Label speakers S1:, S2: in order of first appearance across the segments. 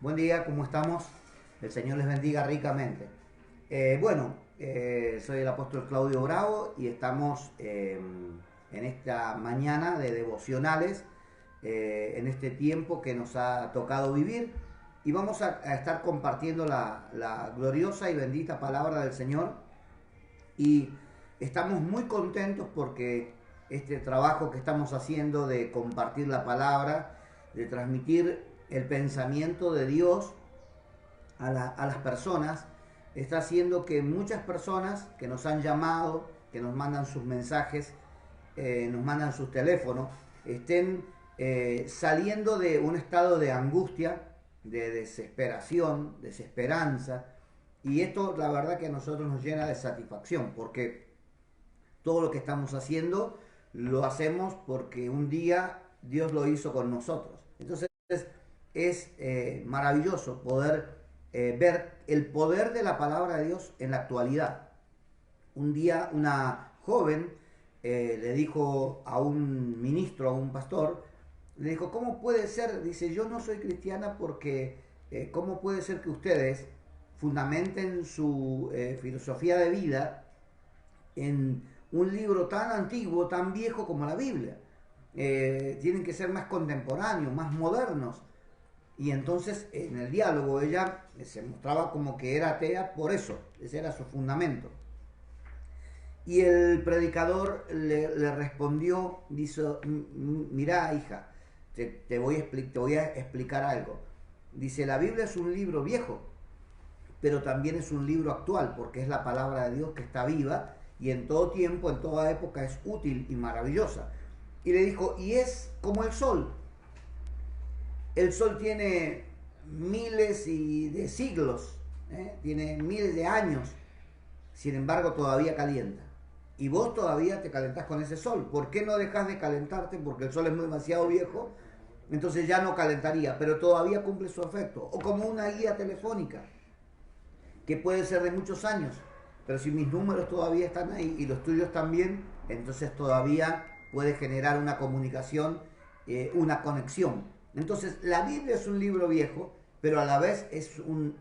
S1: Buen día, ¿cómo estamos? El Señor les bendiga ricamente. Soy el apóstol Claudio Bravo y estamos en esta mañana de devocionales, en este tiempo que nos ha tocado vivir y vamos a estar compartiendo la gloriosa y bendita palabra del Señor y estamos muy contentos porque este trabajo que estamos haciendo de compartir la palabra, de transmitir el pensamiento de Dios a las personas, está haciendo que muchas personas que nos han llamado, que nos mandan sus mensajes, nos mandan sus teléfonos, estén saliendo de un estado de angustia, de desesperación, desesperanza. Y esto la verdad que a nosotros nos llena de satisfacción, porque todo lo que estamos haciendo lo hacemos porque un día Dios lo hizo con nosotros. Entonces es maravilloso poder ver el poder de la palabra de Dios en la actualidad. Un día una joven le dijo a un ministro, a un pastor, le dijo, ¿cómo puede ser? Dice, yo no soy cristiana porque ¿cómo puede ser que ustedes fundamenten su filosofía de vida en un libro tan antiguo, tan viejo como la Biblia? Tienen que ser más contemporáneos, más modernos. Y entonces en el diálogo ella se mostraba como que era atea por eso, ese era su fundamento. Y el predicador le respondió, dice, mirá hija, te voy a explicar algo. Dice, la Biblia es un libro viejo, pero también es un libro actual, porque es la palabra de Dios que está viva y en todo tiempo, en toda época es útil y maravillosa. Y le dijo, y es como el sol. El sol tiene miles de siglos, tiene miles de años, sin embargo todavía calienta. Y vos todavía te calentás con ese sol. ¿Por qué no dejas de calentarte? Porque el sol es demasiado viejo, entonces ya no calentaría, pero todavía cumple su efecto. O como una guía telefónica, que puede ser de muchos años, pero si mis números todavía están ahí y los tuyos también, entonces todavía puede generar una comunicación, una conexión. Entonces la Biblia es un libro viejo, pero a la vez es un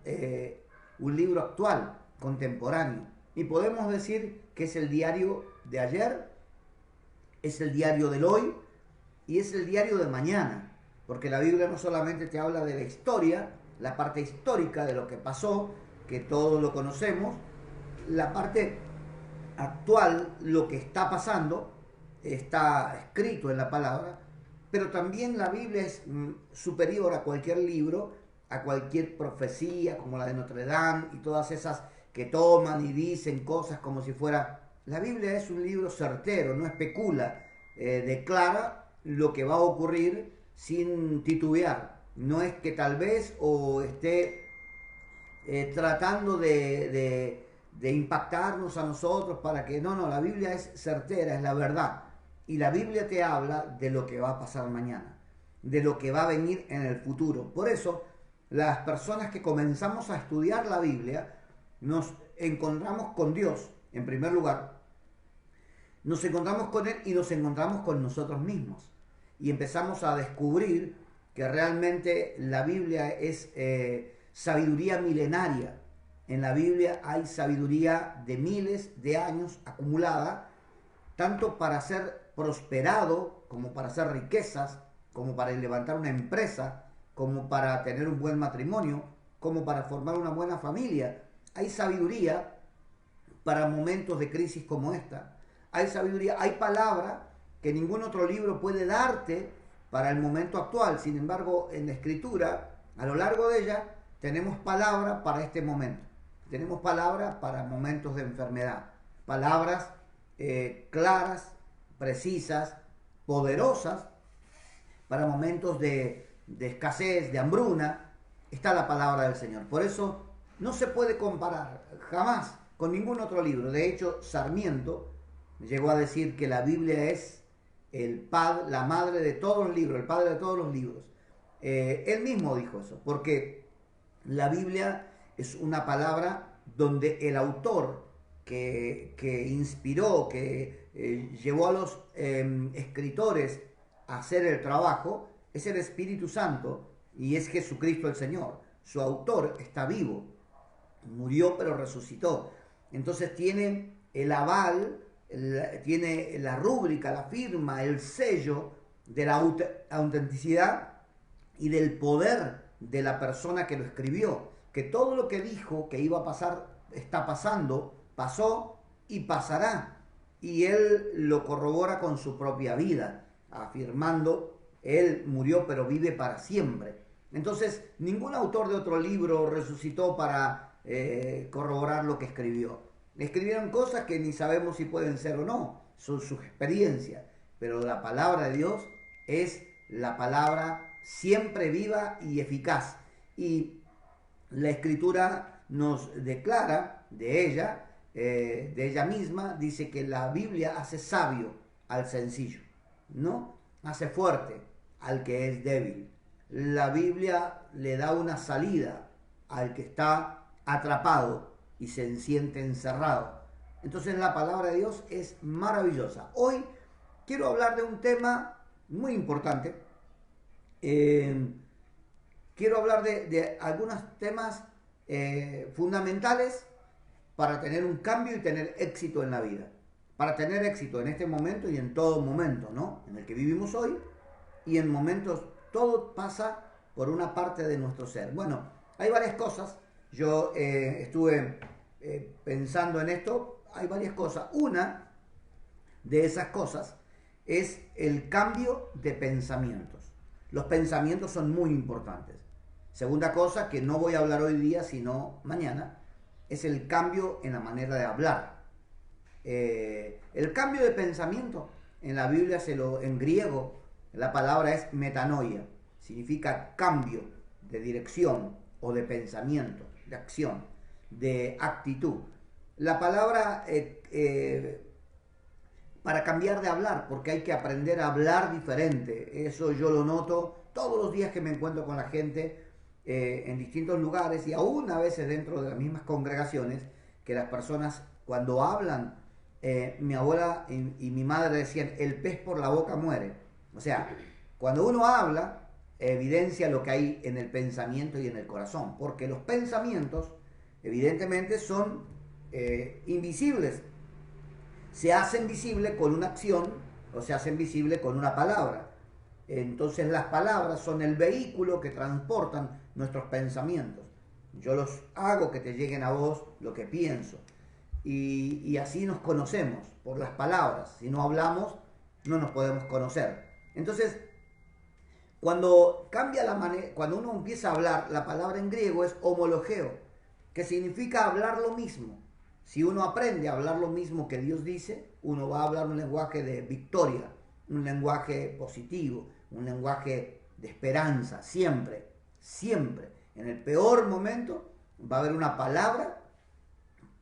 S1: libro actual, contemporáneo. Y podemos decir que es el diario de ayer, es el diario del hoy y es el diario de mañana. Porque la Biblia no solamente te habla de la historia, la parte histórica de lo que pasó, que todos lo conocemos, la parte actual, lo que está pasando, está escrito en la palabra, pero también la Biblia es superior a cualquier libro, a cualquier profecía como la de Notre Dame y todas esas que toman y dicen cosas como si fuera... La Biblia es un libro certero, no especula, declara lo que va a ocurrir sin titubear. No es que tal vez o esté tratando de impactarnos a nosotros para que... No, la Biblia es certera, es la verdad. Y la Biblia te habla de lo que va a pasar mañana, de lo que va a venir en el futuro. Por eso, las personas que comenzamos a estudiar la Biblia, nos encontramos con Dios, en primer lugar, nos encontramos con Él y nos encontramos con nosotros mismos. Y empezamos a descubrir que realmente la Biblia es sabiduría milenaria. En la Biblia hay sabiduría de miles de años acumulada, tanto para ser prosperado, como para hacer riquezas, como para levantar una empresa, como para tener un buen matrimonio, como para formar una buena familia. Hay sabiduría para momentos de crisis como esta. Hay sabiduría, hay palabra que ningún otro libro puede darte para el momento actual. Sin embargo, en la Escritura, a lo largo de ella, tenemos palabra para este momento. Tenemos palabra para momentos de enfermedad. Palabras claras, precisas, poderosas para momentos de escasez, de hambruna. Está la palabra del Señor. Por eso no se puede comparar jamás con ningún otro libro. De hecho, Sarmiento llegó a decir que la Biblia es la madre de todos los libros, el padre de todos los libros. Él mismo dijo eso, porque la Biblia es una palabra donde el autor que inspiró, que llevó a los escritores a hacer el trabajo, es el Espíritu Santo y es Jesucristo el Señor. su autor está vivo, murió pero resucitó. Entonces tiene el aval, tiene la rúbrica, la firma, el sello de la autenticidad y del poder de la persona que lo escribió, que todo lo que dijo que iba a pasar está pasando, pasó y pasará. Y él lo corrobora con su propia vida, afirmando, él murió pero vive para siempre. Entonces, ningún autor de otro libro resucitó para corroborar lo que escribió. Escribieron cosas que ni sabemos si pueden ser o no, son sus experiencias, pero la palabra de Dios es la palabra siempre viva y eficaz. Y la Escritura nos declara de ella misma, dice que la Biblia hace sabio al sencillo, ¿no? Hace fuerte al que es débil. La Biblia le da una salida al que está atrapado y se siente encerrado. Entonces la palabra de Dios es maravillosa. Hoy quiero hablar de un tema muy importante. Quiero hablar de algunos temas fundamentales para tener un cambio y tener éxito en la vida. Para tener éxito en este momento y en todo momento, ¿no? En el que vivimos hoy y en momentos, todo pasa por una parte de nuestro ser. Bueno, hay varias cosas. Yo estuve pensando en esto. Hay varias cosas. Una de esas cosas es el cambio de pensamientos. Los pensamientos son muy importantes. Segunda cosa, que no voy a hablar hoy día, sino mañana, es el cambio en la manera de hablar. El cambio de pensamiento en la Biblia, en griego, la palabra es metanoia. Significa cambio de dirección o de pensamiento, de acción, de actitud. La palabra para cambiar de hablar, porque hay que aprender a hablar diferente. Eso yo lo noto todos los días que me encuentro con la gente en distintos lugares y aún a veces dentro de las mismas congregaciones, que las personas cuando hablan, mi abuela y mi madre decían, el pez por la boca muere. O sea, cuando uno habla, evidencia lo que hay en el pensamiento y en el corazón, porque los pensamientos evidentemente son invisibles. Se hacen visibles con una acción o se hacen visibles con una palabra. Entonces las palabras son el vehículo que transportan nuestros pensamientos. Yo los hago que te lleguen a vos lo que pienso. Y así nos conocemos por las palabras. Si no hablamos, no nos podemos conocer. Entonces, cuando cambia la manera, cuando uno empieza a hablar, la palabra en griego es homologeo, que significa hablar lo mismo. Si uno aprende a hablar lo mismo que Dios dice, uno va a hablar un lenguaje de victoria, un lenguaje positivo, un lenguaje de esperanza, siempre, siempre. En el peor momento va a haber una palabra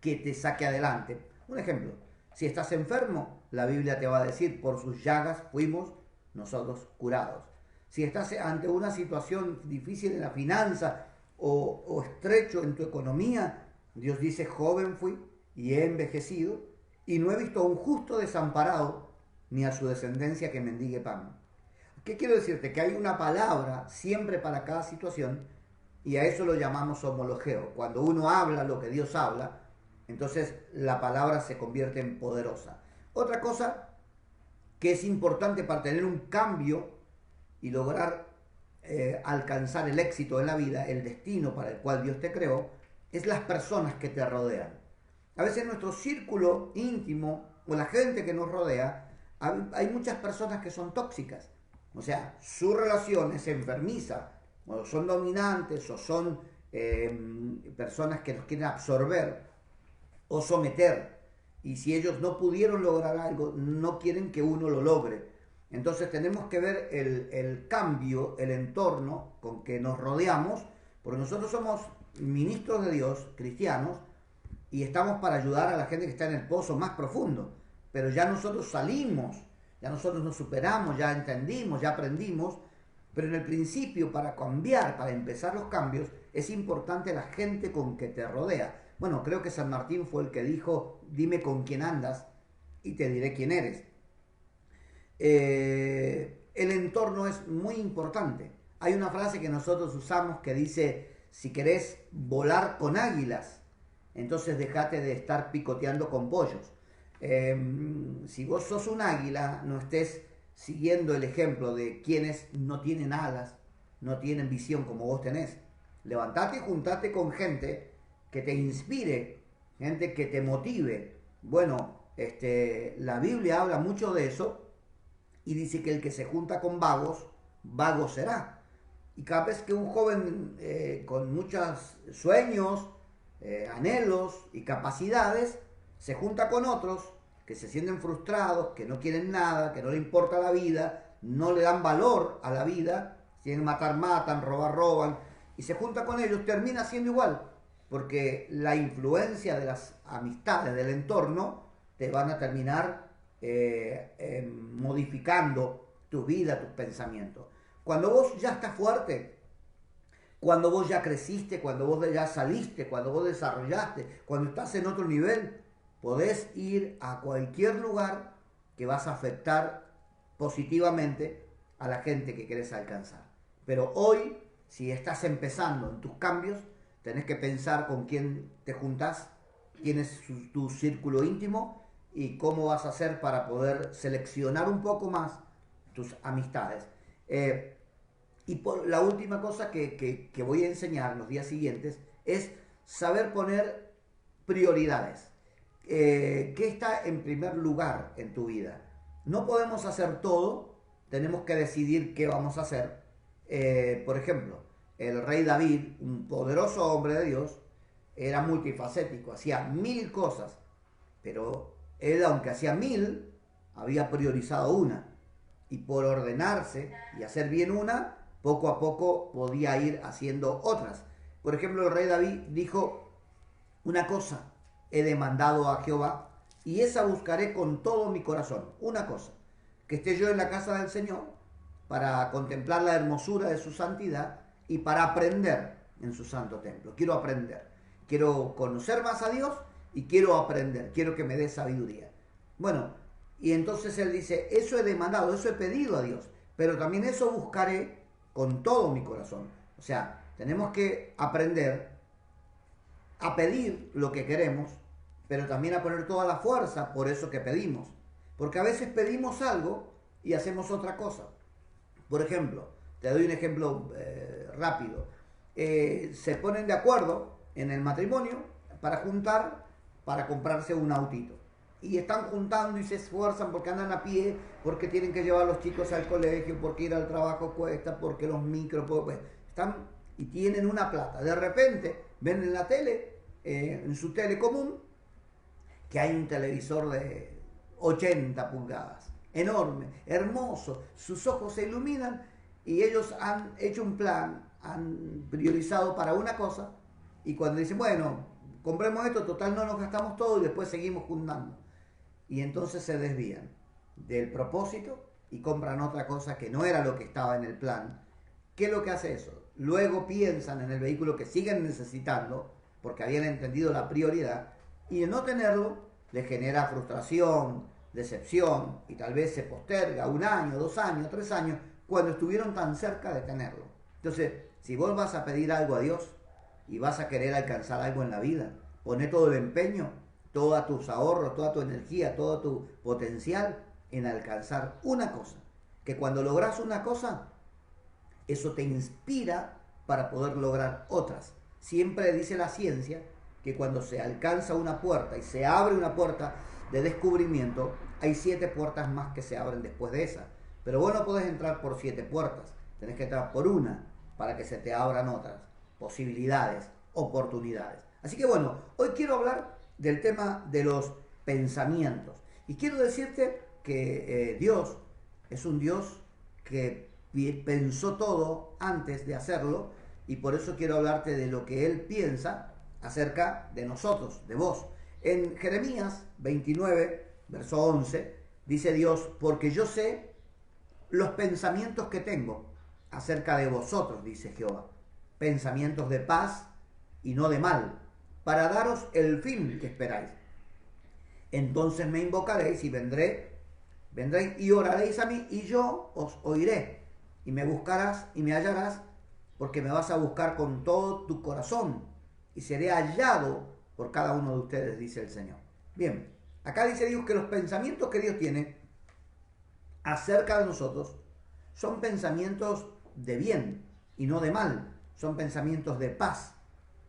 S1: que te saque adelante. Un ejemplo, si estás enfermo, la Biblia te va a decir, por sus llagas fuimos nosotros curados. Si estás ante una situación difícil en la finanza o estrecho en tu economía, Dios dice, joven fui y he envejecido y no he visto a un justo desamparado ni a su descendencia que mendigue pan. ¿Qué quiero decirte? Que hay una palabra siempre para cada situación y a eso lo llamamos homologeo. Cuando uno habla lo que Dios habla, entonces la palabra se convierte en poderosa. Otra cosa que es importante para tener un cambio y lograr alcanzar el éxito en la vida, el destino para el cual Dios te creó, es las personas que te rodean. A veces en nuestro círculo íntimo o la gente que nos rodea, hay muchas personas que son tóxicas. O sea, su relación es enfermiza, o son dominantes, o son personas que nos quieren absorber o someter. Y si ellos no pudieron lograr algo, no quieren que uno lo logre. Entonces tenemos que ver el cambio, el entorno con que nos rodeamos, porque nosotros somos ministros de Dios, cristianos, y estamos para ayudar a la gente que está en el pozo más profundo. Pero ya nosotros salimos, ya nosotros nos superamos, ya entendimos, ya aprendimos. Pero en el principio, para cambiar, para empezar los cambios, es importante la gente con que te rodea. Bueno, creo que San Martín fue el que dijo, dime con quién andas y te diré quién eres. El entorno es muy importante. Hay una frase que nosotros usamos que dice, Si querés volar con águilas, entonces dejate de estar picoteando con pollos. Si vos sos un águila, no estés siguiendo el ejemplo de quienes no tienen alas, no tienen visión como vos tenés. Levantate y juntate con gente que te inspire, gente que te motive. Bueno, la Biblia habla mucho de eso y dice que el que se junta con vagos, vago será. Y cada vez que un joven con muchos sueños, anhelos y capacidades se junta con otros que se sienten frustrados, que no quieren nada, que no le importa la vida, no le dan valor a la vida, quieren matar, matan, robar, roban, y se junta con ellos, termina siendo igual, porque la influencia de las amistades, del entorno, te van a terminar modificando tu vida, tus pensamientos. Cuando vos ya estás fuerte, cuando vos ya creciste, cuando vos ya saliste, cuando vos desarrollaste, cuando estás en otro nivel, podés ir a cualquier lugar que vas a afectar positivamente a la gente que querés alcanzar. Pero hoy, si estás empezando en tus cambios, tenés que pensar con quién te juntás, quién es tu círculo íntimo y cómo vas a hacer para poder seleccionar un poco más tus amistades. Y por la última cosa que voy a enseñar los días siguientes es saber poner prioridades. ¿Qué está en primer lugar en tu vida? No podemos hacer todo, tenemos que decidir qué vamos a hacer. Por ejemplo, el rey David, un poderoso hombre de Dios, era multifacético, hacía 1000 cosas, pero él, aunque hacía 1000, había priorizado una. Y por ordenarse y hacer bien una, poco a poco podía ir haciendo otras. Por ejemplo, el rey David dijo: una cosa he demandado a Jehová, y esa buscaré con todo mi corazón. Una cosa, que esté yo en la casa del Señor para contemplar la hermosura de su santidad y para aprender en su santo templo. Quiero aprender, quiero conocer más a Dios y quiero aprender, quiero que me dé sabiduría. Bueno, y entonces él dice: eso he demandado, eso he pedido a Dios, pero también eso buscaré con todo mi corazón. O sea, tenemos que aprender a pedir lo que queremos, pero también a poner toda la fuerza por eso que pedimos. Porque a veces pedimos algo y hacemos otra cosa. Por ejemplo, te doy un ejemplo rápido. Se ponen de acuerdo en el matrimonio para juntar, para comprarse un autito. Y están juntando y se esfuerzan porque andan a pie, porque tienen que llevar a los chicos al colegio, porque ir al trabajo cuesta, porque los micros, pues, están y tienen una plata. De repente ven en la tele, en su tele común, que hay un televisor de 80 pulgadas, enorme, hermoso, sus ojos se iluminan y ellos han hecho un plan, han priorizado para una cosa, y cuando dicen, bueno, compremos esto, total no nos gastamos todo y después seguimos juntando. Y entonces se desvían del propósito y compran otra cosa que no era lo que estaba en el plan. ¿Qué es lo que hace eso? Luego piensan en el vehículo que siguen necesitando porque habían entendido la prioridad, y de no tenerlo les genera frustración, decepción, y tal vez se posterga 1 año, 2 años, 3 años, cuando estuvieron tan cerca de tenerlo. Entonces, si vos vas a pedir algo a Dios y vas a querer alcanzar algo en la vida, poné todo el empeño, todos tus ahorros, toda tu energía, todo tu potencial en alcanzar una cosa. Que cuando logras una cosa, eso te inspira para poder lograr otras. Siempre dice la ciencia que cuando se alcanza una puerta y se abre una puerta de descubrimiento, hay 7 puertas más que se abren después de esa. Pero vos no podés entrar por 7 puertas, tenés que entrar por una para que se te abran otras posibilidades, oportunidades. Así que bueno, hoy quiero hablar del tema de los pensamientos. Y quiero decirte que Dios es un Dios que pensó todo antes de hacerlo, y por eso quiero hablarte de lo que Él piensa acerca de nosotros, de vos. En Jeremías 29, verso 11, dice Dios: porque yo sé los pensamientos que tengo acerca de vosotros, dice Jehová, pensamientos de paz y no de mal, para daros el fin que esperáis. Entonces me invocaréis y vendréis y oraréis a mí, y yo os oiré, y me buscarás y me hallarás porque me vas a buscar con todo tu corazón y seré hallado por cada uno de ustedes, dice el Señor. Bien, acá dice Dios que los pensamientos que Dios tiene acerca de nosotros son pensamientos de bien y no de mal, son pensamientos de paz,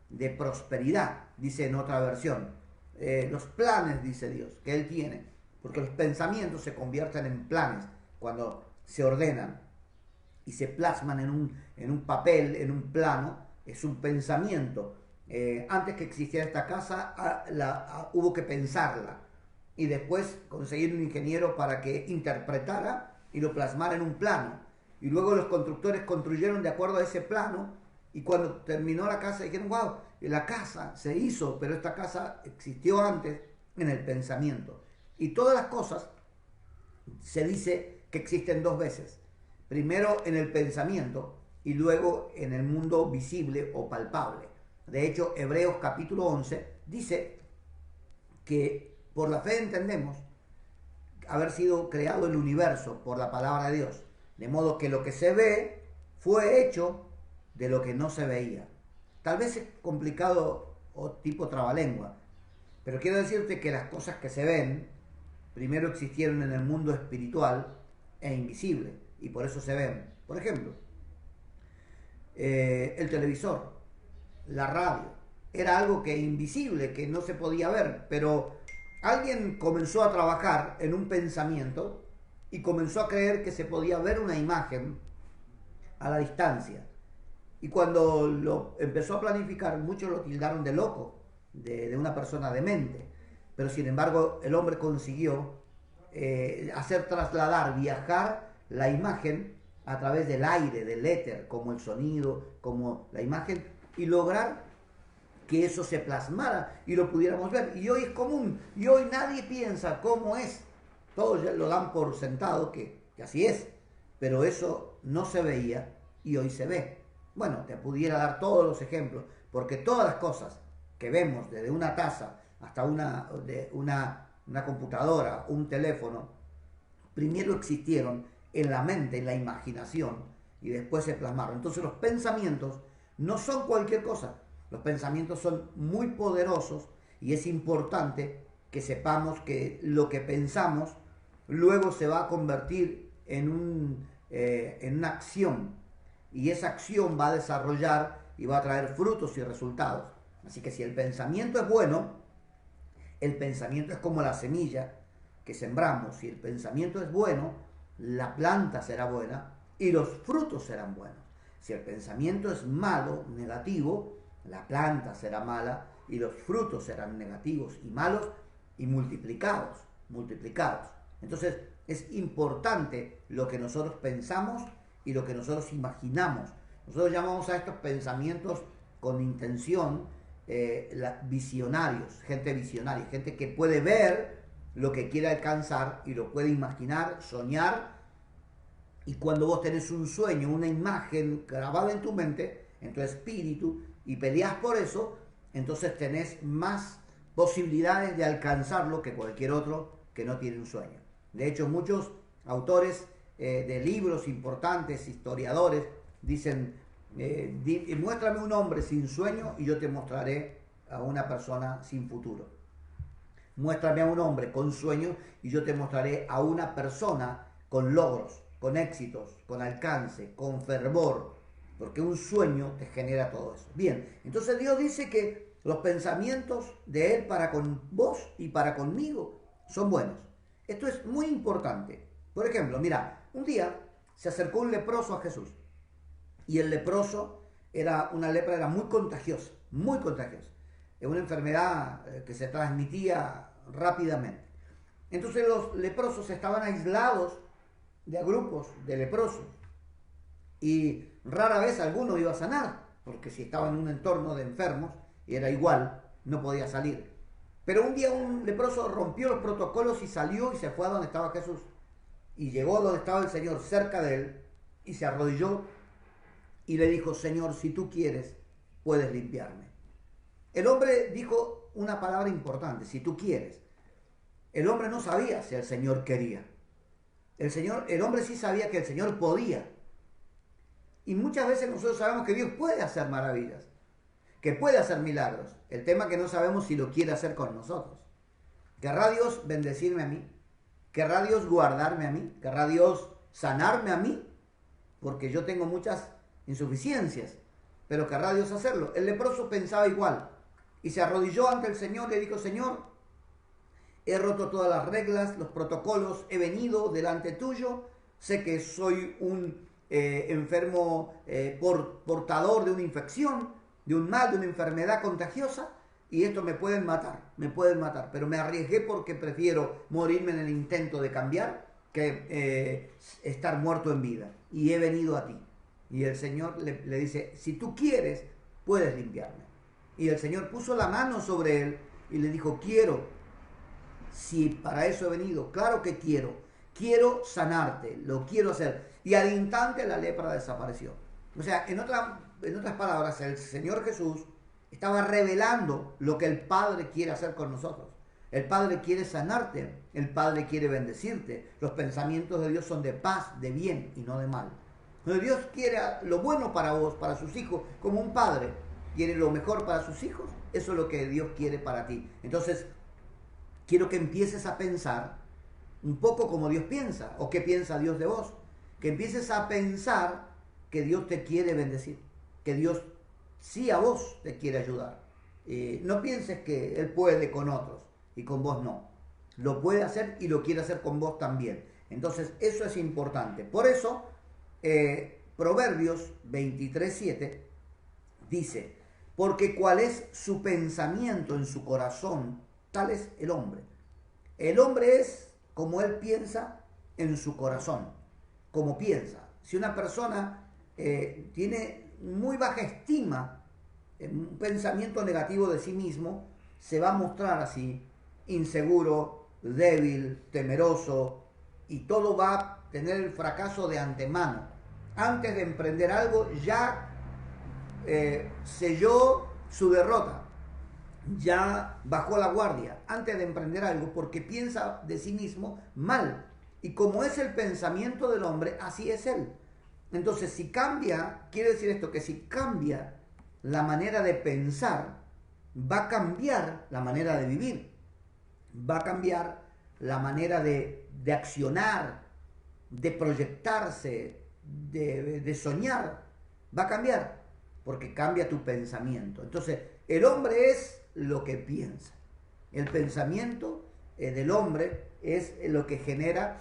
S1: de prosperidad, dice en otra versión. Los planes, dice Dios, que Él tiene, porque los pensamientos se convierten en planes cuando se ordenan y se plasman en un papel, en un plano, es un pensamiento. Antes que existiera esta casa, hubo que pensarla y después conseguir un ingeniero para que interpretara y lo plasmara en un plano. Y luego los constructores construyeron de acuerdo a ese plano y cuando terminó la casa dijeron, wow, la casa se hizo, pero esta casa existió antes en el pensamiento. Y todas las cosas se dice que existen dos veces. Primero en el pensamiento y luego en el mundo visible o palpable. De hecho, Hebreos capítulo 11 dice que por la fe entendemos haber sido creado el universo por la palabra de Dios. De modo que lo que se ve fue hecho de lo que no se veía. Tal vez es complicado o tipo trabalengua, pero quiero decirte que las cosas que se ven primero existieron en el mundo espiritual e invisible y por eso se ven. Por ejemplo, el televisor, la radio, era algo que invisible, que no se podía ver, pero alguien comenzó a trabajar en un pensamiento y comenzó a creer que se podía ver una imagen a la distancia. Y cuando lo empezó a planificar, muchos lo tildaron de loco, de una persona demente. Pero sin embargo, el hombre consiguió hacer trasladar, viajar la imagen a través del aire, del éter, como el sonido, como la imagen, y lograr que eso se plasmara y lo pudiéramos ver. Y hoy es común, y hoy nadie piensa cómo es. Todos ya lo dan por sentado que así es, pero eso no se veía y hoy se ve. Bueno, te pudiera dar todos los ejemplos, porque todas las cosas que vemos, desde una taza hasta una computadora, un teléfono, primero existieron en la mente, en la imaginación, y después se plasmaron. Entonces los pensamientos no son cualquier cosa, los pensamientos son muy poderosos y es importante que sepamos que lo que pensamos luego se va a convertir en una acción, y esa acción va a desarrollar y va a traer frutos y resultados. Así que si el pensamiento es bueno, el pensamiento es como la semilla que sembramos. Si el pensamiento es bueno, la planta será buena y los frutos serán buenos. Si el pensamiento es malo, negativo, la planta será mala y los frutos serán negativos y malos y multiplicados. Entonces es importante lo que nosotros pensamos y lo que nosotros imaginamos. Nosotros llamamos a estos pensamientos con intención visionarios, gente visionaria, gente que puede ver lo que quiere alcanzar y lo puede imaginar, soñar. Y cuando vos tenés un sueño, una imagen grabada en tu mente, en tu espíritu, y peleás por eso, entonces tenés más posibilidades de alcanzarlo que cualquier otro que no tiene un sueño. De hecho, muchos autores de libros importantes, historiadores, dicen, muéstrame un hombre sin sueño y yo te mostraré a una persona sin futuro. Muéstrame a un hombre con sueño y yo te mostraré a una persona con logros, con éxitos, con alcance, con fervor, porque un sueño te genera todo eso. Bien, entonces Dios dice que los pensamientos de Él para con vos y para conmigo son buenos. Esto es muy importante. Por ejemplo, mira, un día se acercó un leproso a Jesús y el leproso una lepra era muy contagiosa, muy contagiosa. Es una enfermedad que se transmitía rápidamente. Entonces los leprosos estaban aislados de grupos de leprosos y rara vez alguno iba a sanar, porque si estaba en un entorno de enfermos era igual, no podía salir. Pero un día un leproso rompió los protocolos y salió y se fue a donde estaba Jesús. Y llegó a donde estaba el Señor, cerca de él, y se arrodilló y le dijo, Señor, si tú quieres, puedes limpiarme. El hombre dijo una palabra importante, si tú quieres. El hombre no sabía si el Señor quería. El hombre sí sabía que el Señor podía. Y muchas veces nosotros sabemos que Dios puede hacer maravillas, que puede hacer milagros. El tema es que no sabemos si lo quiere hacer con nosotros. ¿Querrá Dios bendecirme a mí? ¿Querrá Dios guardarme a mí? ¿Querrá Dios sanarme a mí? Porque yo tengo muchas insuficiencias, pero querrá Dios hacerlo. El leproso pensaba igual y se arrodilló ante el Señor y le dijo: Señor, he roto todas las reglas, los protocolos, he venido delante tuyo, sé que soy un enfermo portador de una infección, de un mal, de una enfermedad contagiosa, y esto me pueden matar, pero me arriesgué porque prefiero morirme en el intento de cambiar que estar muerto en vida, y he venido a ti. Y el Señor le dice: si tú quieres, puedes limpiarme. Y el Señor puso la mano sobre él y le dijo: quiero, si para eso he venido, claro que quiero sanarte, lo quiero hacer. Y al instante la lepra desapareció. O sea, en otras palabras, el Señor Jesús estaba revelando lo que el Padre quiere hacer con nosotros. El Padre quiere sanarte, el Padre quiere bendecirte. Los pensamientos de Dios son de paz, de bien y no de mal. Cuando Dios quiere lo bueno para vos, para sus hijos, como un padre quiere lo mejor para sus hijos, eso es lo que Dios quiere para ti. Entonces, quiero que empieces a pensar un poco como Dios piensa, o qué piensa Dios de vos. Que empieces a pensar que Dios te quiere bendecir, que Dios sí a vos te quiere ayudar. No pienses que Él puede con otros y con vos no. Lo puede hacer y lo quiere hacer con vos también. Entonces eso es importante. Por eso Proverbios 23:7 dice: porque cuál es su pensamiento en su corazón, tal es el hombre. El hombre es como él piensa en su corazón, como piensa. Si una persona tiene muy baja estima, un pensamiento negativo de sí mismo, se va a mostrar así, inseguro, débil, temeroso, y todo va a tener el fracaso de antemano. Antes de emprender algo ya selló su derrota, ya bajó la guardia antes de emprender algo, porque piensa de sí mismo mal. Y como es el pensamiento del hombre, así es él. Entonces, si cambia, quiere decir esto, que si cambia la manera de pensar, va a cambiar la manera de vivir, va a cambiar la manera de accionar, de proyectarse, de soñar, va a cambiar, porque cambia tu pensamiento. Entonces, el hombre es lo que piensa. El pensamiento del hombre es lo que genera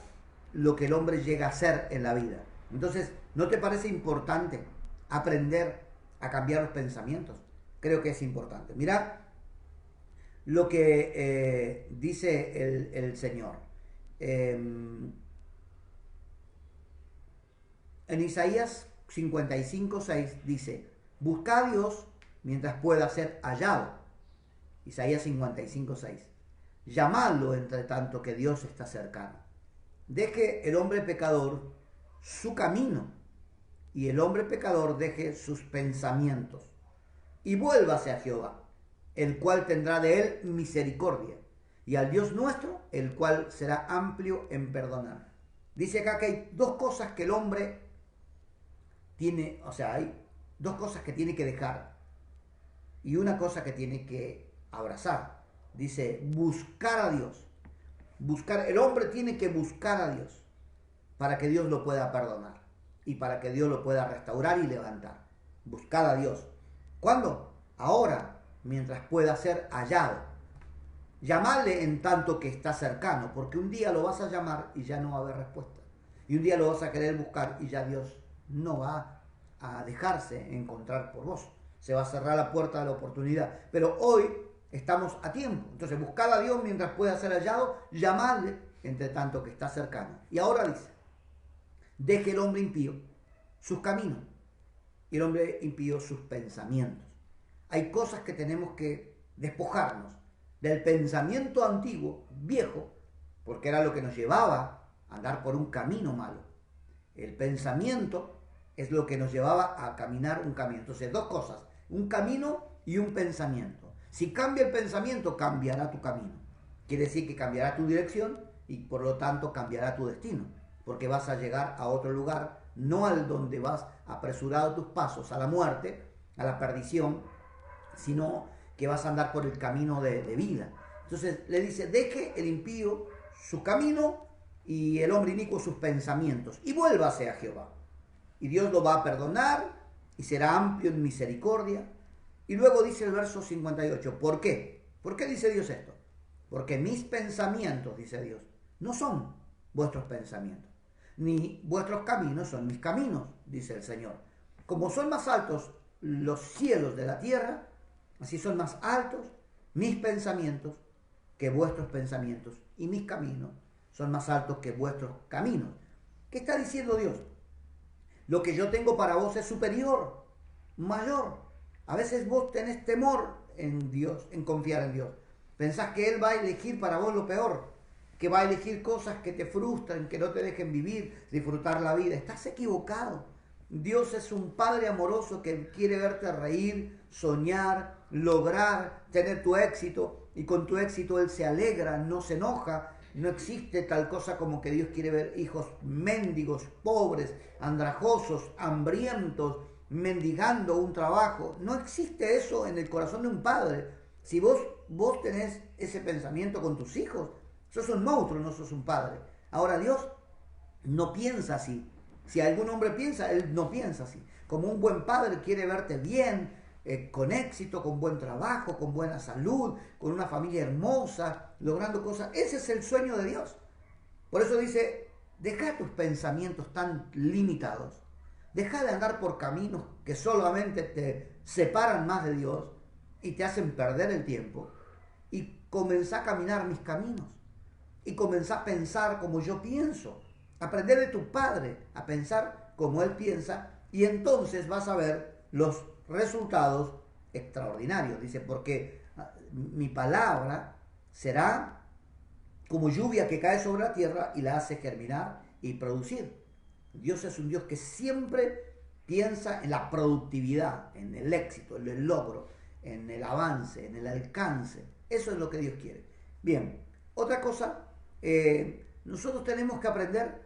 S1: lo que el hombre llega a ser en la vida. Entonces, ¿no te parece importante aprender a cambiar los pensamientos? Creo que es importante. Mira lo que dice el Señor. En Isaías 55:6 dice: busca a Dios mientras pueda ser hallado. Isaías 55:6. Llamadlo entre tanto que Dios está cercano. Deje el hombre pecador su camino, y el hombre pecador deje sus pensamientos, y vuélvase a Jehová, el cual tendrá de él misericordia, y al Dios nuestro, el cual será amplio en perdonar. Dice acá que hay dos cosas que el hombre tiene, o sea, hay dos cosas que tiene que dejar y una cosa que tiene que abrazar. Dice buscar a Dios. Buscar, el hombre tiene que buscar a Dios para que Dios lo pueda perdonar y para que Dios lo pueda restaurar y levantar. Buscar a Dios. ¿Cuándo? Ahora, mientras pueda ser hallado. Llamarle en tanto que está cercano, porque un día lo vas a llamar y ya no va a haber respuesta. Y un día lo vas a querer buscar y ya Dios no va a dejarse encontrar por vos. Se va a cerrar la puerta de la oportunidad. Pero hoy estamos a tiempo. Entonces, buscar a Dios mientras pueda ser hallado, llamarle entre tanto que está cercano. Y ahora dice: deje el hombre impío sus caminos y el hombre impío sus pensamientos. Hay cosas que tenemos que despojarnos del pensamiento antiguo, viejo, porque era lo que nos llevaba a andar por un camino malo. El pensamiento es lo que nos llevaba a caminar un camino. Entonces, dos cosas: un camino y un pensamiento. Si cambia el pensamiento, cambiará tu camino. Quiere decir que cambiará tu dirección y por lo tanto cambiará tu destino, porque vas a llegar a otro lugar no al donde vas apresurado tus pasos, a la muerte, a la perdición, sino que vas a andar por el camino de vida. Entonces le dice, deje el impío su camino y el hombre inicuo sus pensamientos, y vuélvase a Jehová. Y Dios lo va a perdonar y será amplio en misericordia. Y luego dice el verso 58, ¿por qué? ¿Por qué dice Dios esto? Porque mis pensamientos, dice Dios, no son vuestros pensamientos, ni vuestros caminos son mis caminos, dice el Señor. Como son más altos los cielos de la tierra, así son más altos mis pensamientos que vuestros pensamientos, y mis caminos son más altos que vuestros caminos. ¿Qué está diciendo Dios? Lo que yo tengo para vos es superior, mayor. A veces vos tenés temor en Dios, en confiar en Dios. Pensás que Él va a elegir para vos lo peor, que va a elegir cosas que te frustran, que no te dejen vivir, disfrutar la vida. Estás equivocado. Dios es un Padre amoroso que quiere verte reír, soñar, lograr, tener tu éxito, y con tu éxito Él se alegra, no se enoja. No existe tal cosa como que Dios quiere ver hijos mendigos, pobres, andrajosos, hambrientos, mendigando un trabajo. No existe eso en el corazón de un padre. Si vos tenés ese pensamiento con tus hijos, sos un monstruo, no sos un padre. Ahora Dios no piensa así. Si algún hombre piensa, Él no piensa así. Como un buen padre quiere verte bien, con éxito, con buen trabajo, con buena salud, con una familia hermosa, logrando cosas. Ese es el sueño de Dios. Por eso dice, deja tus pensamientos tan limitados, deja de andar por caminos que solamente te separan más de Dios y te hacen perder el tiempo, y comenzá a caminar mis caminos, y comenzá a pensar como yo pienso, aprender de tu Padre a pensar como Él piensa, y entonces vas a ver los resultados extraordinarios. Dice, porque mi palabra será como lluvia que cae sobre la tierra y la hace germinar y producir. Dios es un Dios que siempre piensa en la productividad, en el éxito, en el logro, en el avance, en el alcance. Eso es lo que Dios quiere. Bien, otra cosa, nosotros tenemos que aprender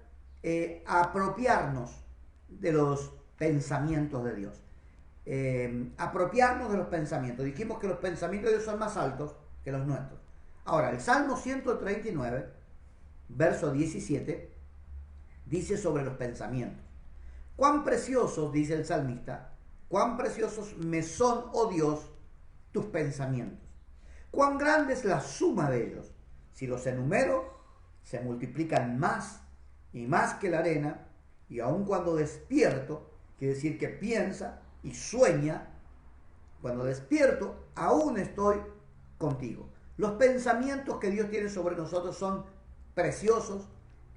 S1: a apropiarnos de los pensamientos de Dios. Apropiarnos de los pensamientos. Dijimos que los pensamientos de Dios son más altos que los nuestros. Ahora, el Salmo 139, verso 17, dice sobre los pensamientos. Cuán preciosos, dice el salmista, cuán preciosos me son, oh Dios, tus pensamientos. Cuán grande es la suma de ellos. Si los enumero, se multiplican más y más que la arena, y aun cuando despierto, quiere decir que piensa y sueña, cuando despierto, aún estoy contigo. Los pensamientos que Dios tiene sobre nosotros son preciosos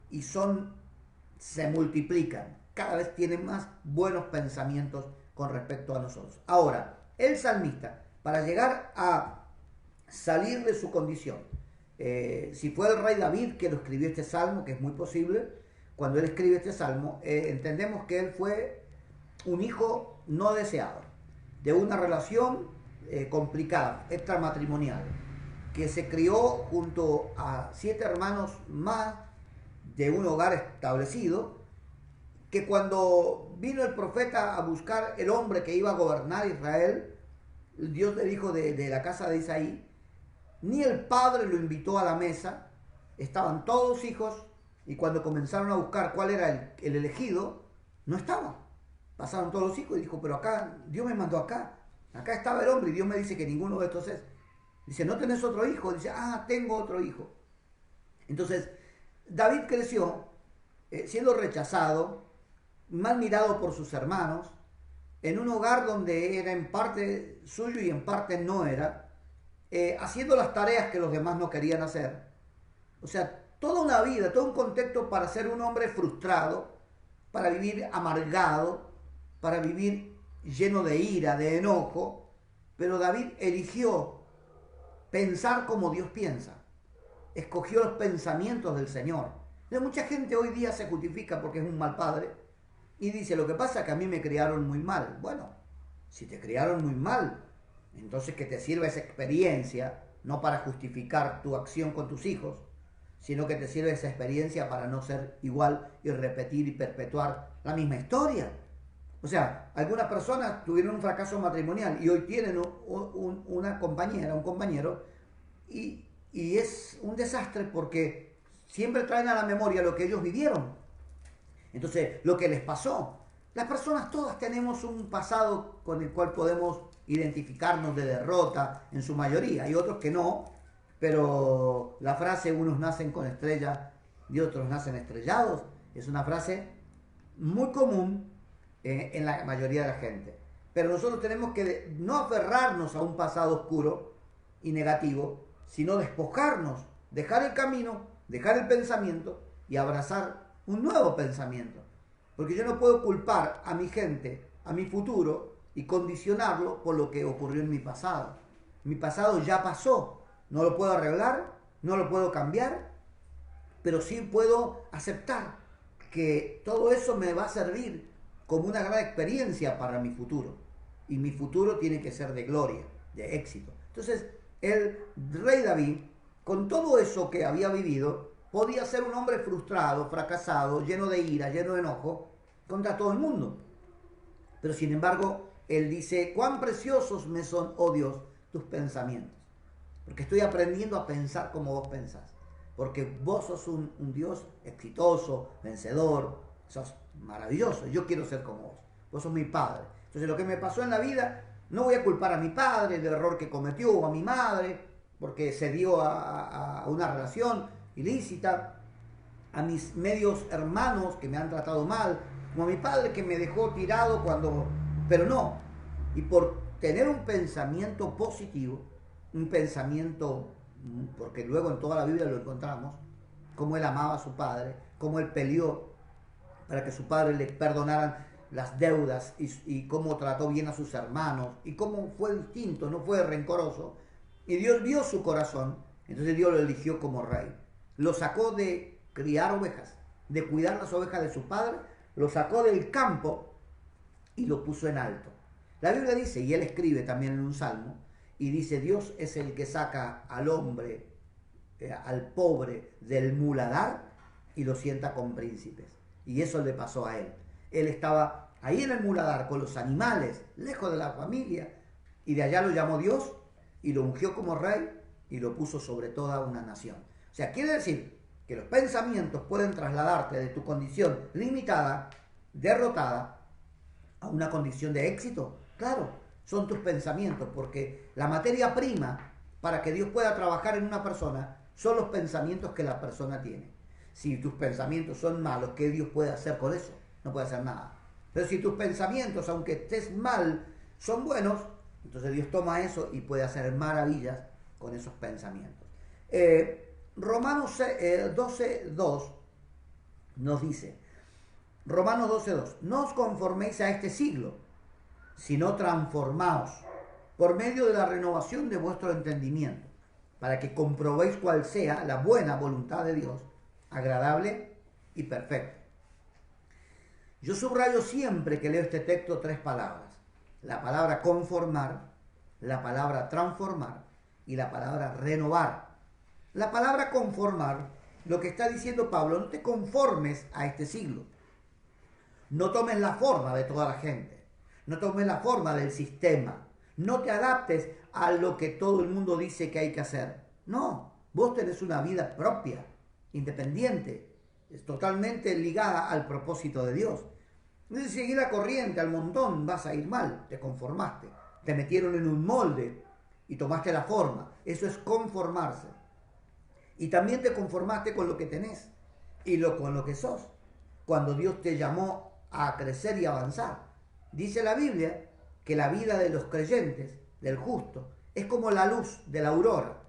S1: y se multiplican. Cada vez tienen más buenos pensamientos con respecto a nosotros. Ahora, el salmista, para llegar a salir de su condición, si fue el rey David que lo escribió este salmo, que es muy posible, cuando él escribe este salmo, entendemos que él fue un hijo no deseado, de una relación complicada, extramatrimonial, que se crió junto a 7 hermanos más de un hogar establecido, que cuando vino el profeta a buscar el hombre que iba a gobernar Israel, Dios le dijo de la casa de Isaí, ni el padre lo invitó a la mesa, estaban todos hijos, y cuando comenzaron a buscar cuál era el elegido, no estaba. Pasaron todos los hijos y dijo, pero acá, Dios me mandó acá estaba el hombre y Dios me dice que ninguno de estos es. Dice, ¿no tenés otro hijo? Dice, tengo otro hijo. Entonces, David creció siendo rechazado, mal mirado por sus hermanos, en un hogar donde era en parte suyo y en parte no era, haciendo las tareas que los demás no querían hacer. O sea, toda una vida, todo un contexto para ser un hombre frustrado, para vivir amargado, para vivir lleno de ira, de enojo. Pero David eligió pensar como Dios piensa. Escogió los pensamientos del Señor. Mucha gente hoy día se justifica porque es un mal padre y dice, lo que pasa es que a mí me criaron muy mal. Bueno, si te criaron muy mal, entonces que te sirva esa experiencia, no para justificar tu acción con tus hijos, sino que te sirve esa experiencia para no ser igual y repetir y perpetuar la misma historia. O sea, algunas personas tuvieron un fracaso matrimonial y hoy tienen una compañera, un compañero, y es un desastre porque siempre traen a la memoria lo que ellos vivieron. Entonces, lo que les pasó. Las personas todas tenemos un pasado con el cual podemos identificarnos de derrota, en su mayoría. Hay otros que no, pero la frase unos nacen con estrellas y otros nacen estrellados es una frase muy común en la mayoría de la gente. Pero nosotros tenemos que no aferrarnos a un pasado oscuro y negativo, sino despojarnos, dejar el camino, dejar el pensamiento y abrazar un nuevo pensamiento. Porque yo no puedo culpar a mi gente, a mi futuro, y condicionarlo por lo que ocurrió en mi pasado. Mi pasado ya pasó, no lo puedo arreglar, no lo puedo cambiar, pero sí puedo aceptar que todo eso me va a servir como una gran experiencia para mi futuro. Y mi futuro tiene que ser de gloria, de éxito. Entonces, el rey David, con todo eso que había vivido, podía ser un hombre frustrado, fracasado, lleno de ira, lleno de enojo, contra todo el mundo. Pero sin embargo, él dice, cuán preciosos me son, oh Dios, tus pensamientos. Porque estoy aprendiendo a pensar como vos pensás. Porque vos sos un Dios exitoso, vencedor, sos maravilloso. Yo quiero ser como vos. Vos sos mi padre. Entonces lo que me pasó en la vida, no voy a culpar a mi padre del error que cometió, o a mi madre, porque se dio a una relación ilícita, a mis medios hermanos que me han tratado mal, como a mi padre que me dejó tirado cuando... Pero no. Y por tener un pensamiento positivo, un pensamiento, porque luego en toda la Biblia lo encontramos, cómo él amaba a su padre, cómo él peleó para que su padre le perdonaran las deudas y cómo trató bien a sus hermanos y cómo fue distinto, no fue rencoroso. Y Dios vio su corazón, entonces Dios lo eligió como rey. Lo sacó de criar ovejas, de cuidar las ovejas de su padre, lo sacó del campo y lo puso en alto. La Biblia dice, y él escribe también en un salmo, y dice, Dios es el que saca al hombre, al pobre del muladar y lo sienta con príncipes. Y eso le pasó a él. Él estaba ahí en el muladar con los animales, lejos de la familia, y de allá lo llamó Dios y lo ungió como rey y lo puso sobre toda una nación. O sea, quiere decir que los pensamientos pueden trasladarte de tu condición limitada, derrotada, a una condición de éxito. Claro, son tus pensamientos, porque la materia prima para que Dios pueda trabajar en una persona son los pensamientos que la persona tiene. Si tus pensamientos son malos, ¿qué Dios puede hacer con eso? No puede hacer nada. Pero si tus pensamientos, aunque estés mal, son buenos, entonces Dios toma eso y puede hacer maravillas con esos pensamientos. Romanos 12:2 nos dice, Romanos 12:2, no os conforméis a este siglo, sino transformaos por medio de la renovación de vuestro entendimiento, para que comprobéis cuál sea la buena voluntad de Dios, agradable y perfecta. Yo subrayo siempre que leo este texto 3 palabras. La palabra conformar, la palabra transformar y la palabra renovar. La palabra conformar, lo que está diciendo Pablo, no te conformes a este siglo. No tomes la forma de toda la gente. No tomes la forma del sistema. No te adaptes a lo que todo el mundo dice que hay que hacer. No, vos tenés una vida propia, independiente, es totalmente ligada al propósito de Dios. No es seguir la corriente, al montón, vas a ir mal, te conformaste. Te metieron en un molde y tomaste la forma. Eso es conformarse. Y también te conformaste con lo que tenés y con lo que sos. Cuando Dios te llamó a crecer y avanzar. Dice la Biblia que la vida de los creyentes, del justo, es como la luz de la aurora,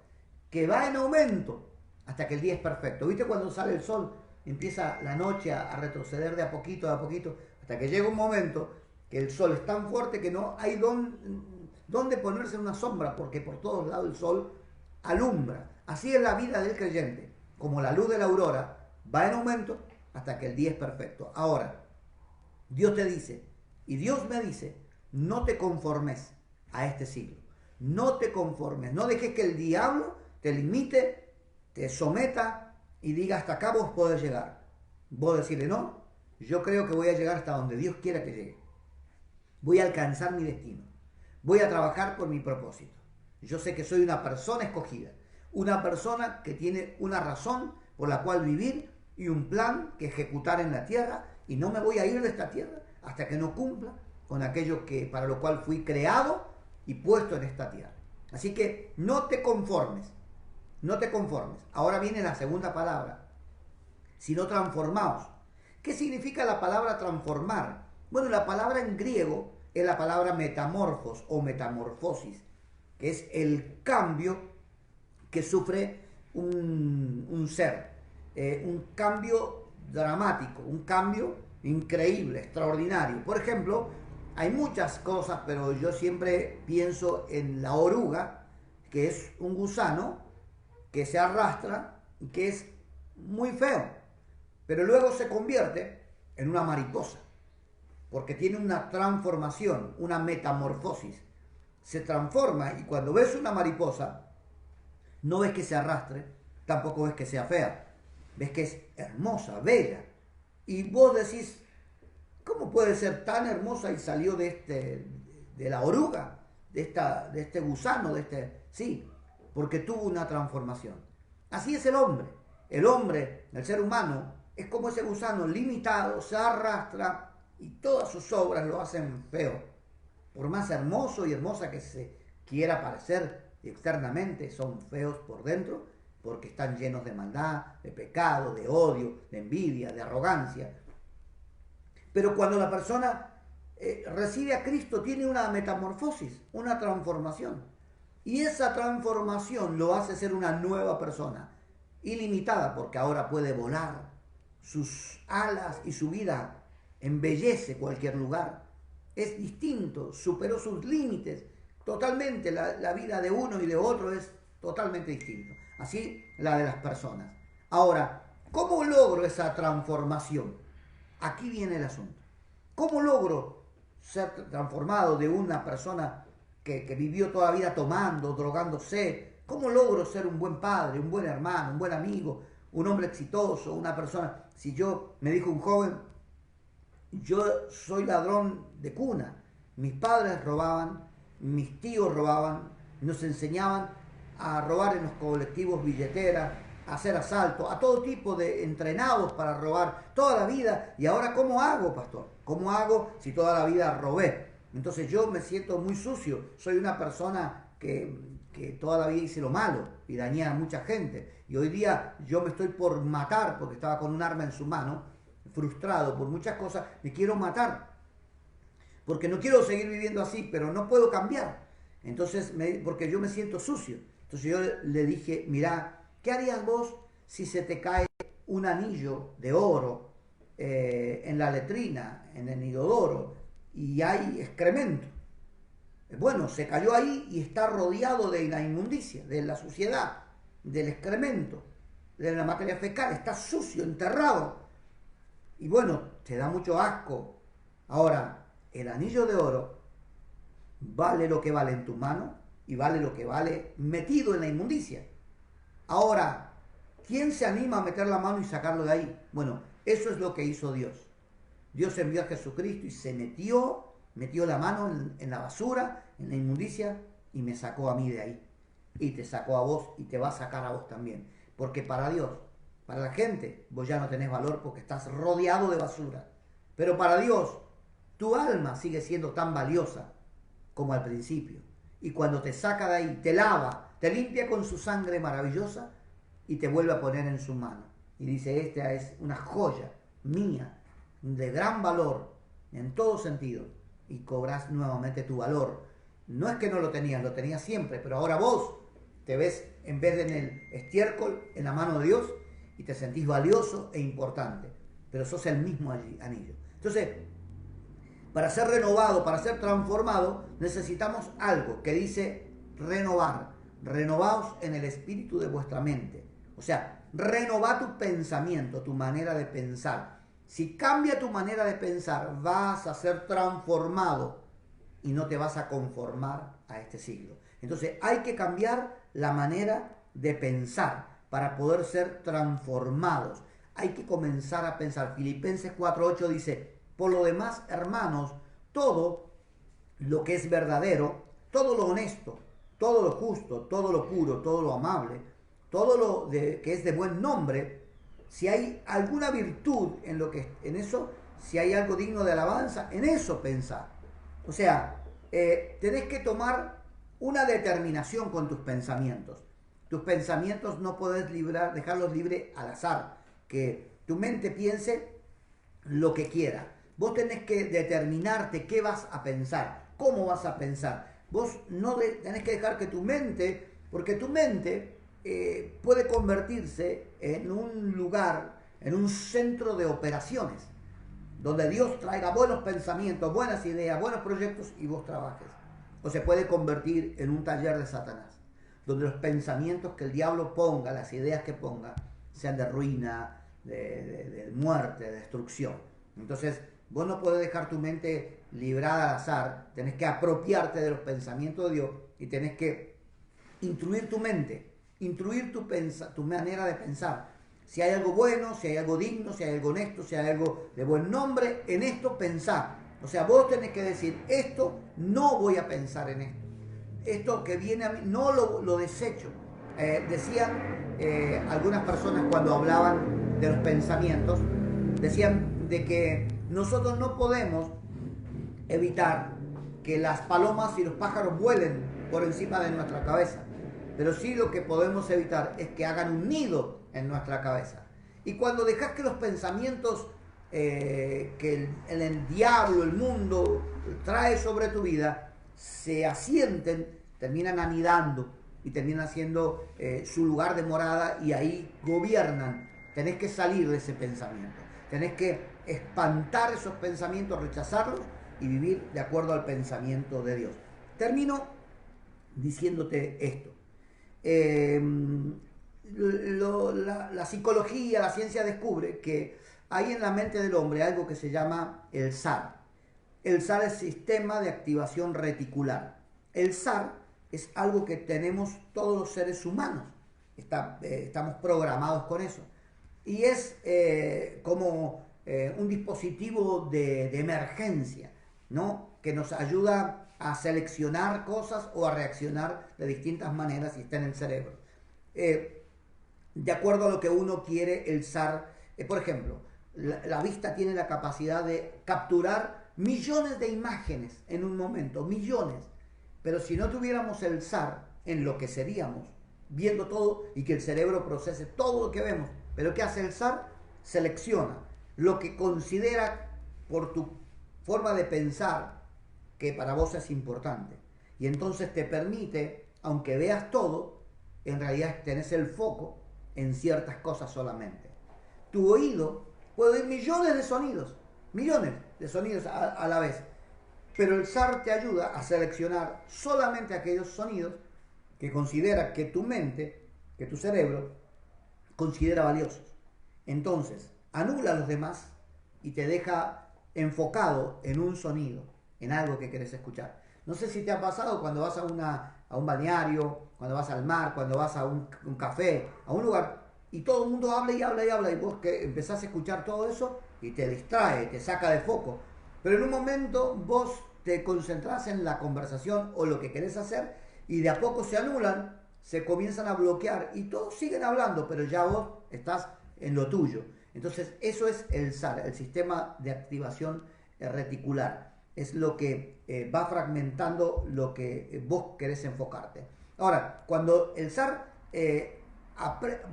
S1: que va en aumento hasta que el día es perfecto. ¿Viste cuando sale el sol? Empieza la noche a retroceder de a poquito, hasta que llega un momento que el sol es tan fuerte que no hay dónde ponerse en una sombra, porque por todos lados el sol alumbra. Así es la vida del creyente, como la luz de la aurora, va en aumento hasta que el día es perfecto. Ahora, Dios te dice, y Dios me dice, no te conformes a este siglo. No te conformes, no dejes que el diablo te limite, te someta y diga hasta acá vos podés llegar. Vos decirle no Yo creo que voy a llegar hasta donde Dios quiera que llegue. Voy a alcanzar mi destino. Voy a trabajar por mi propósito. Yo sé que soy una persona escogida. Una persona que tiene una razón por la cual vivir y un plan que ejecutar en la tierra. Y no me voy a ir de esta tierra hasta que no cumpla con aquello para lo cual fui creado y puesto en esta tierra. Así que no te conformes. No te conformes. Ahora viene la segunda palabra. Sino transformaos. ¿Qué significa la palabra transformar? Bueno, la palabra en griego es la palabra metamorfos o metamorfosis, que es el cambio que sufre un ser, un cambio dramático, un cambio increíble, extraordinario. Por ejemplo, hay muchas cosas, pero yo siempre pienso en la oruga, que es un gusano que se arrastra y que es muy feo, pero luego se convierte en una mariposa, porque tiene una transformación, una metamorfosis. Se transforma y cuando ves una mariposa, no ves que se arrastre, tampoco ves que sea fea, ves que es hermosa, bella. Y vos decís, ¿cómo puede ser tan hermosa y salió de la oruga, de este gusano, Sí, porque tuvo una transformación. Así es el hombre. El hombre, el ser humano, es como ese gusano limitado, se arrastra y todas sus obras lo hacen feo. Por más hermoso y hermosa que se quiera parecer externamente, son feos por dentro porque están llenos de maldad, de pecado, de odio, de envidia, de arrogancia. Pero cuando la persona recibe a Cristo, tiene una metamorfosis, una transformación. Y esa transformación lo hace ser una nueva persona, ilimitada, porque ahora puede volar. Sus alas y su vida embellece cualquier lugar. Es distinto, superó sus límites totalmente. La vida de uno y de otro es totalmente distinto. Así la de las personas. Ahora, ¿cómo logro esa transformación? Aquí viene el asunto. ¿Cómo logro ser transformado de una persona que vivió toda la vida tomando, drogándose? ¿Cómo logro ser un buen padre, un buen hermano, un buen amigo, un hombre exitoso, una persona? Si me dijo un joven, yo soy ladrón de cuna. Mis padres robaban, mis tíos robaban, nos enseñaban a robar en los colectivos billeteras, a hacer asaltos, a todo tipo de entrenados para robar toda la vida. Y ahora, ¿cómo hago, pastor? ¿Cómo hago si toda la vida robé? Entonces yo me siento muy sucio. Soy una persona que toda la vida hice lo malo y dañé a mucha gente. Y hoy día yo me estoy por matar porque estaba con un arma en su mano, frustrado por muchas cosas, me quiero matar. Porque no quiero seguir viviendo así, pero no puedo cambiar. Entonces, porque yo me siento sucio. Entonces yo le dije, mirá, ¿qué harías vos si se te cae un anillo de oro en la letrina, en el inodoro, y hay excremento? Bueno, se cayó ahí y está rodeado de la inmundicia, de la suciedad, del excremento, de la materia fecal, está sucio, enterrado. Y bueno, te da mucho asco. Ahora, el anillo de oro vale lo que vale en tu mano y vale lo que vale metido en la inmundicia. Ahora, ¿quién se anima a meter la mano y sacarlo de ahí? Bueno, eso es lo que hizo Dios. Dios envió a Jesucristo y se metió la mano en la basura, en la inmundicia, y me sacó a mí de ahí. Y te sacó a vos y te va a sacar a vos también. Porque para Dios, para la gente, vos ya no tenés valor porque estás rodeado de basura. Pero para Dios, tu alma sigue siendo tan valiosa como al principio. Y cuando te saca de ahí, te lava, te limpia con su sangre maravillosa y te vuelve a poner en su mano. Y dice, esta es una joya mía, de gran valor, en todo sentido. Y cobras nuevamente tu valor. No es que no lo tenías siempre, pero ahora vos te ves, en vez de en el estiércol, en la mano de Dios, y te sentís valioso e importante. Pero sos el mismo anillo. Entonces, para ser renovado, para ser transformado, necesitamos algo que dice renovar. Renovaos en el espíritu de vuestra mente. O sea, renova tu pensamiento, tu manera de pensar. Si cambia tu manera de pensar, vas a ser transformado y no te vas a conformar a este siglo. Entonces hay que cambiar la manera de pensar para poder ser transformados. hay que comenzar a pensar. Filipenses 4:8 dice, por lo demás, hermanos, todo lo que es verdadero, todo lo honesto, todo lo justo, todo lo puro, todo lo amable, todo lo que es de buen nombre, si hay alguna virtud en eso, si hay algo digno de alabanza, en eso pensar. O sea, tenés que tomar una determinación con tus pensamientos. Tus pensamientos no podés dejarlos libres al azar, que tu mente piense lo que quiera. Vos tenés que determinarte qué vas a pensar, cómo vas a pensar. Vos no tenés que dejar que tu mente, porque tu mente puede convertirse en un lugar, en un centro de operaciones, donde Dios traiga buenos pensamientos, buenas ideas, buenos proyectos y vos trabajes. O se puede convertir en un taller de Satanás, donde los pensamientos que el diablo ponga, las ideas que ponga, sean de ruina, de muerte, de destrucción. Entonces, vos no podés dejar tu mente librada al azar, tenés que apropiarte de los pensamientos de Dios y tenés que instruir tu mente, instruir tu manera de pensar. Si hay algo bueno, si hay algo digno, si hay algo honesto, si hay algo de buen nombre, en esto pensar. O sea, vos tenés que decir, esto no voy a pensar en esto. Esto que viene a mí, no lo desecho. Decían algunas personas cuando hablaban de los pensamientos, decían de que nosotros no podemos evitar que las palomas y los pájaros vuelen por encima de nuestra cabeza, pero sí lo que podemos evitar es que hagan un nido en nuestra cabeza. Y cuando dejas que los pensamientos que el diablo, el mundo trae sobre tu vida, se asienten, terminan anidando y terminan siendo su lugar de morada y ahí gobiernan. Tenés que salir de ese pensamiento, tenés que espantar esos pensamientos, rechazarlos y vivir de acuerdo al pensamiento de Dios. Termino diciéndote esto. La psicología, la ciencia descubre que hay en la mente del hombre algo que se llama el SAR. El SAR es Sistema de Activación Reticular. El SAR es algo que tenemos todos los seres humanos. Estamos programados con eso. Y es como un dispositivo de emergencia, ¿no? Que nos ayuda a seleccionar cosas o a reaccionar de distintas maneras y está en el cerebro. De acuerdo a lo que uno quiere, el SAR, por ejemplo, la vista tiene la capacidad de capturar millones de imágenes en un momento, millones. Pero si no tuviéramos el SAR, enloqueceríamos viendo todo y que el cerebro procese todo lo que vemos. Pero ¿qué hace el SAR? Selecciona lo que considera por tu forma de pensar que para vos es importante. Y entonces te permite, aunque veas todo, en realidad tenés el foco en ciertas cosas solamente. Tu oído puede oír millones de sonidos a la vez. Pero el SAR te ayuda a seleccionar solamente aquellos sonidos que considera que tu mente, que tu cerebro, considera valiosos. Entonces, anula a los demás y te deja enfocado en un sonido, en algo que querés escuchar. No sé si te ha pasado cuando vas a un balneario, cuando vas al mar, cuando vas a un café, a un lugar, y todo el mundo habla y habla y habla, y vos que empezás a escuchar todo eso y te distrae, te saca de foco. Pero en un momento vos te concentrás en la conversación o lo que querés hacer y de a poco se anulan, se comienzan a bloquear y todos siguen hablando, pero ya vos estás en lo tuyo. Entonces eso es el SAR, el sistema de activación reticular. Es lo que va fragmentando lo que vos querés enfocarte. Ahora, cuando el SAR,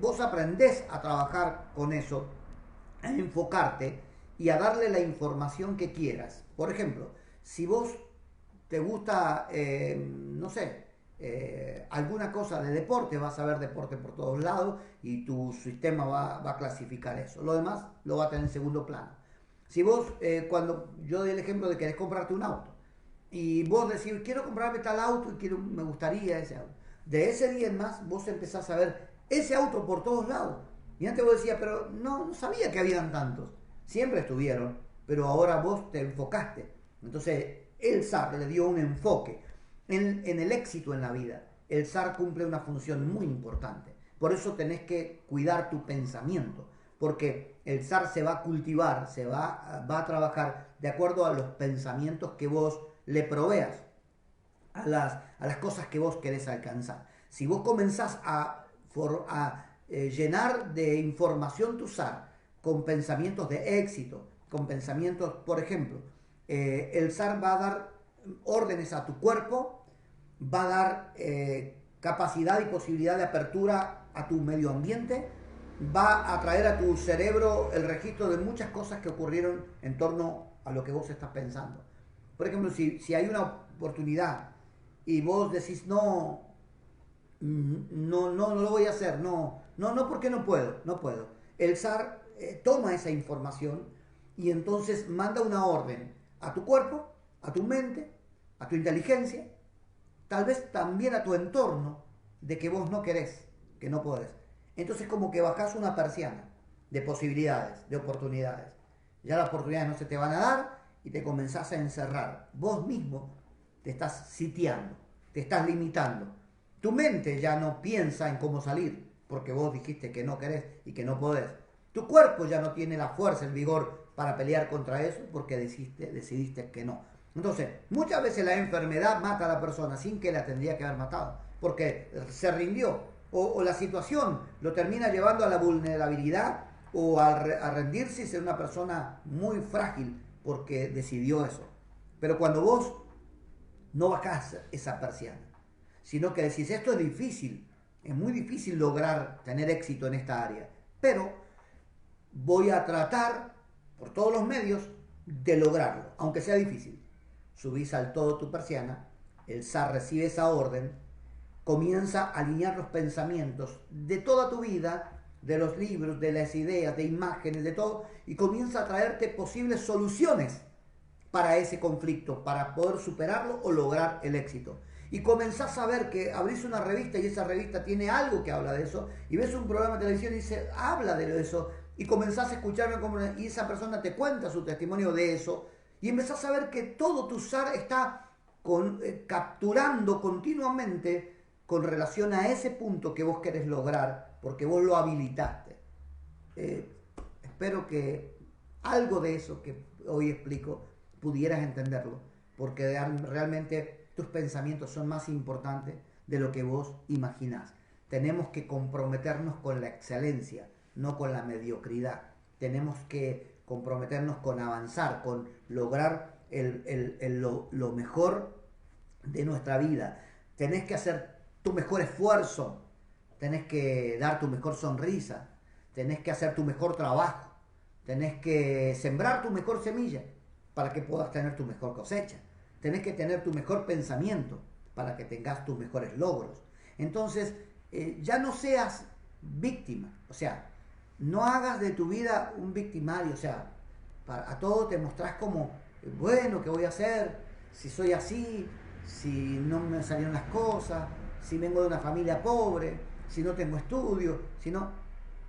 S1: vos aprendés a trabajar con eso, a enfocarte y a darle la información que quieras. Por ejemplo, si vos te gusta, no sé, alguna cosa de deporte, vas a ver deporte por todos lados y tu sistema va a clasificar eso. Lo demás lo va a tener en segundo plano. Si vos, cuando yo doy el ejemplo de querés comprarte un auto y vos decís, quiero comprarme tal auto y me gustaría ese auto. De ese día en más, vos empezás a ver ese auto por todos lados. Y antes vos decías, pero no sabía que habían tantos. Siempre estuvieron, pero ahora vos te enfocaste. Entonces, el SAR le dio un enfoque en el éxito en la vida. El SAR cumple una función muy importante. Por eso tenés que cuidar tu pensamiento, porque el zar se va a cultivar, va a trabajar de acuerdo a los pensamientos que vos le proveas, a las cosas que vos querés alcanzar. Si vos comenzás a llenar de información tu zar con pensamientos de éxito, con pensamientos, por ejemplo, el zar va a dar órdenes a tu cuerpo, va a dar capacidad y posibilidad de apertura a tu medio ambiente, va a traer a tu cerebro el registro de muchas cosas que ocurrieron en torno a lo que vos estás pensando. Por ejemplo, si hay una oportunidad y vos decís no lo voy a hacer, no, porque no puedo. El zar toma esa información y entonces manda una orden a tu cuerpo, a tu mente, a tu inteligencia, tal vez también a tu entorno, de que vos no querés, que no podés. Entonces como que bajás una persiana de posibilidades, de oportunidades. Ya las oportunidades no se te van a dar y te comenzás a encerrar. Vos mismo te estás sitiando, te estás limitando. Tu mente ya no piensa en cómo salir, porque vos dijiste que no querés y que no podés. Tu cuerpo ya no tiene la fuerza, el vigor para pelear contra eso, porque decidiste que no. Entonces, muchas veces la enfermedad mata a la persona sin que la tendría que haber matado, porque se rindió, o la situación lo termina llevando a la vulnerabilidad o a rendirse y ser una persona muy frágil porque decidió eso. Pero cuando vos no bajás esa persiana, sino que decís, esto es difícil, es muy difícil lograr tener éxito en esta área, pero voy a tratar por todos los medios de lograrlo, aunque sea difícil. Subís al todo tu persiana, el zar recibe esa orden, comienza a alinear los pensamientos de toda tu vida, de los libros, de las ideas, de imágenes, de todo, y comienza a traerte posibles soluciones para ese conflicto, para poder superarlo o lograr el éxito. Y comenzás a ver que abrís una revista y esa revista tiene algo que habla de eso, y ves un programa de televisión y dice, habla de eso, y comenzás a escucharme y esa persona te cuenta su testimonio de eso, y empezás a ver que todo tu zar está capturando continuamente con relación a ese punto que vos querés lograr, porque vos lo habilitaste. Espero que algo de eso que hoy explico pudieras entenderlo, porque realmente tus pensamientos son más importantes de lo que vos imaginás. Tenemos que comprometernos con la excelencia, no con la mediocridad. Tenemos que comprometernos con avanzar, con lograr lo mejor de nuestra vida. Tenés que hacer tu mejor esfuerzo, tenés que dar tu mejor sonrisa, tenés que hacer tu mejor trabajo, tenés que sembrar tu mejor semilla para que puedas tener tu mejor cosecha, tenés que tener tu mejor pensamiento para que tengas tus mejores logros. Entonces, ya no seas víctima, o sea, no hagas de tu vida un victimario, o sea, a todo te mostrás como, bueno, ¿qué voy a hacer? Si soy así, si no me salieron las cosas, si vengo de una familia pobre, si no tengo estudio, si no...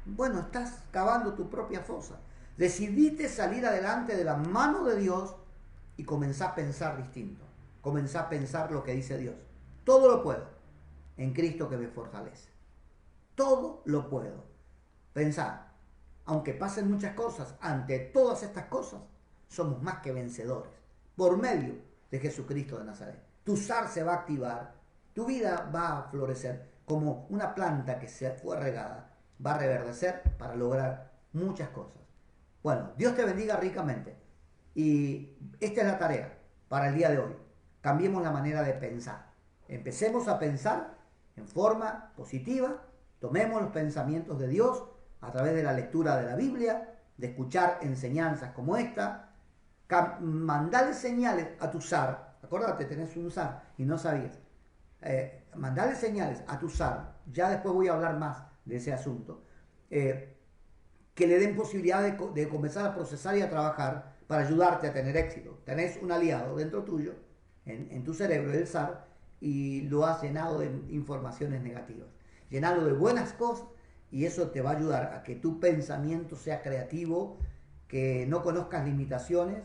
S1: Bueno, estás cavando tu propia fosa. Decidiste salir adelante de la mano de Dios y comenzá a pensar distinto. Comenzá a pensar lo que dice Dios. Todo lo puedo en Cristo que me fortalece. Todo lo puedo. Pensá, aunque pasen muchas cosas, ante todas estas cosas, somos más que vencedores. Por medio de Jesucristo de Nazaret. Tu zar se va a activar, tu vida va a florecer como una planta que se fue regada, va a reverdecer para lograr muchas cosas. Bueno, Dios te bendiga ricamente. Y esta es la tarea para el día de hoy. Cambiemos la manera de pensar. Empecemos a pensar en forma positiva. Tomemos los pensamientos de Dios a través de la lectura de la Biblia, de escuchar enseñanzas como esta. Mandale señales a tu zar. Acordate, tenés un zar y no sabías. Mandale señales a tu zar. Ya después voy a hablar más de ese asunto. Que le den posibilidad de comenzar a procesar y a trabajar para ayudarte a tener éxito. Tenés un aliado dentro tuyo, en tu cerebro, el zar, y lo has llenado de informaciones negativas. Llenalo de buenas cosas y eso te va a ayudar a que tu pensamiento sea creativo, que no conozcas limitaciones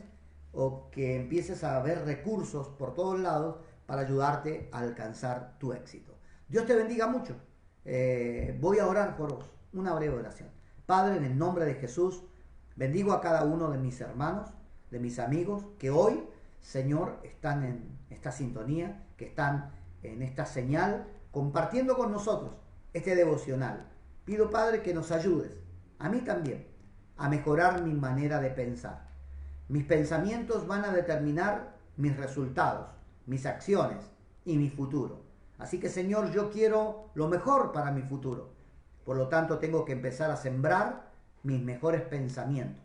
S1: o que empieces a ver recursos por todos lados para ayudarte a alcanzar tu éxito. Dios te bendiga mucho. Voy a orar por vos. Una breve oración. Padre, en el nombre de Jesús, bendigo a cada uno de mis hermanos, de mis amigos, que hoy, Señor, están en esta sintonía, que están en esta señal, compartiendo con nosotros este devocional. Pido, Padre, que nos ayudes, a mí también, a mejorar mi manera de pensar. Mis pensamientos van a determinar mis resultados, mis acciones y mi futuro. Así que, Señor, yo quiero lo mejor para mi futuro. Por lo tanto, tengo que empezar a sembrar mis mejores pensamientos,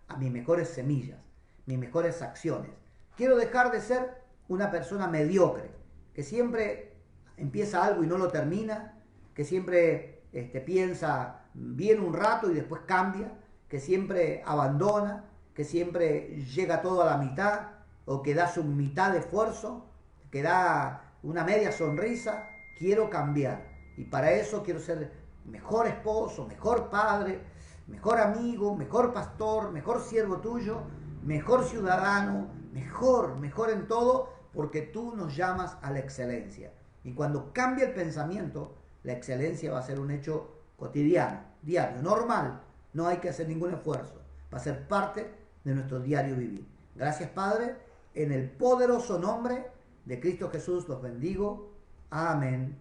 S1: a mis mejores semillas, mis mejores acciones. Quiero dejar de ser una persona mediocre, que siempre empieza algo y no lo termina, que siempre piensa bien un rato y después cambia, que siempre abandona, que siempre llega todo a la mitad, o que da su mitad de esfuerzo, que da una media sonrisa. Quiero cambiar, y para eso quiero ser mejor esposo, mejor padre, mejor amigo, mejor pastor, mejor siervo tuyo, mejor ciudadano, mejor en todo, porque tú nos llamas a la excelencia. Y cuando cambia el pensamiento, la excelencia va a ser un hecho cotidiano, diario, normal. No hay que hacer ningún esfuerzo. Va a ser parte de nuestro diario vivir. Gracias, Padre. En el poderoso nombre de Cristo Jesús los bendigo. Amén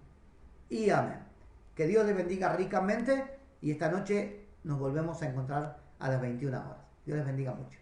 S1: y amén. Que Dios les bendiga ricamente y esta noche nos volvemos a encontrar a las 21 horas. Dios les bendiga mucho.